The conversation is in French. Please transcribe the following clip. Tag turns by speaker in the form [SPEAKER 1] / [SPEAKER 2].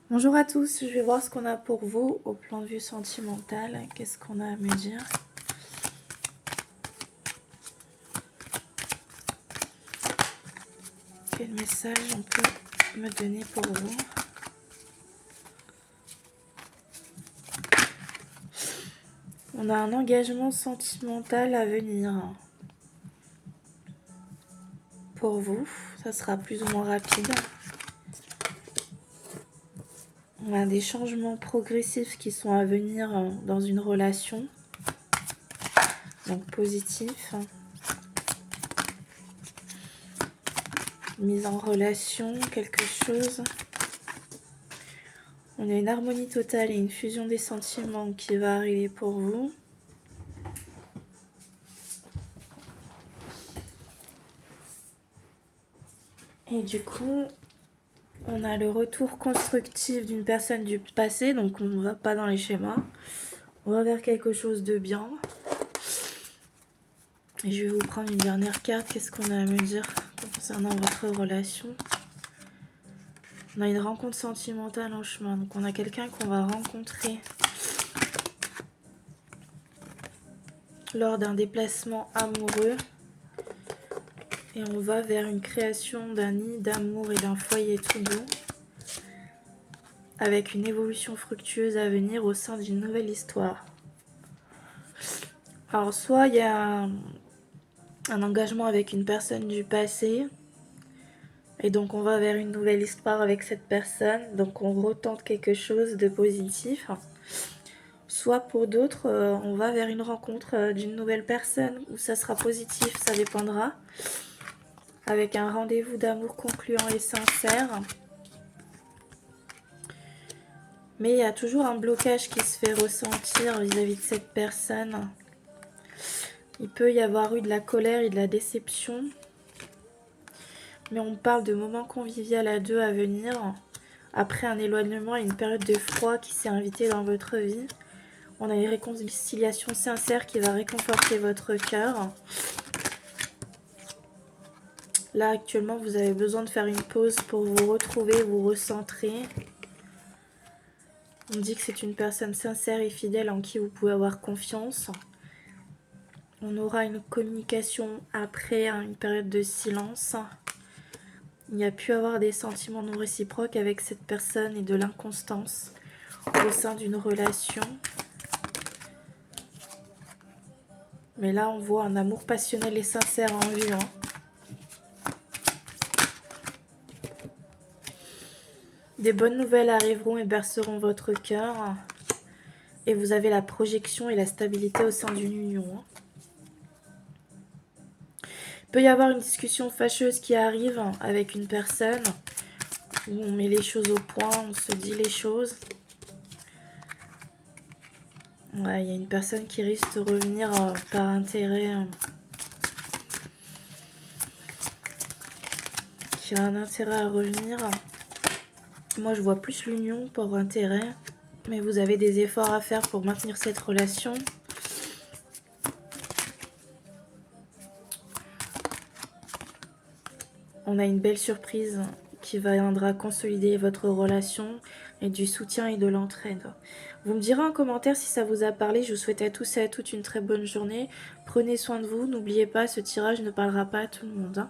[SPEAKER 1] Bonjour à tous, je vais voir ce qu'on a pour vous au plan de vue sentimental. Qu'est-ce qu'on a à me dire? Quel message on peut me donner pour vous? On a un engagement sentimental à venir. Pour vous, ça sera plus ou moins rapide. On a des changements progressifs qui sont à venir dans une relation. Donc positif. Mise en relation, quelque chose. On a une harmonie totale et une fusion des sentiments qui va arriver pour vous. Et du coup, on a le retour constructif d'une personne du passé, donc on ne va pas dans les schémas. On va vers quelque chose de bien. Et je vais vous prendre une dernière carte. Qu'est-ce qu'on a à me dire concernant votre relation? On a une rencontre sentimentale en chemin. Donc on a quelqu'un qu'on va rencontrer lors d'un déplacement amoureux. Et on va vers une création d'un nid d'amour et d'un foyer tout doux, avec une évolution fructueuse à venir au sein d'une nouvelle histoire. Alors soit il y a un engagement avec une personne du passé, et donc on va vers une nouvelle histoire avec cette personne, donc on retente quelque chose de positif. Soit pour d'autres, on va vers une rencontre d'une nouvelle personne, où ça sera positif, ça dépendra, avec un rendez-vous d'amour concluant et sincère. Mais il y a toujours un blocage qui se fait ressentir vis-à-vis de cette personne. Il peut y avoir eu de la colère et de la déception. Mais on parle de moments conviviaux à deux à venir. Après un éloignement et une période de froid qui s'est invitée dans votre vie. On a une réconciliation sincère qui va réconforter votre cœur. Là, actuellement, vous avez besoin de faire une pause pour vous retrouver, vous recentrer. On dit que c'est une personne sincère et fidèle en qui vous pouvez avoir confiance. On aura une communication après une période de silence. Il y a pu avoir des sentiments non réciproques avec cette personne et de l'inconstance au sein d'une relation. Mais là, on voit un amour passionnel et sincère en vue. Des bonnes nouvelles arriveront et berceront votre cœur. Et vous avez la projection et la stabilité au sein d'une union. Il peut y avoir une discussion fâcheuse qui arrive avec une personne où on met les choses au point, on se dit les choses. Ouais, il y a une personne qui risque de revenir par intérêt, qui a un intérêt à revenir. Moi, je vois plus l'union pour intérêt, mais vous avez des efforts à faire pour maintenir cette relation. On a une belle surprise qui viendra consolider votre relation et du soutien et de l'entraide. Vous me direz en commentaire si ça vous a parlé. Je vous souhaite à tous et à toutes une très bonne journée. Prenez soin de vous. N'oubliez pas, ce tirage ne parlera pas à tout le monde.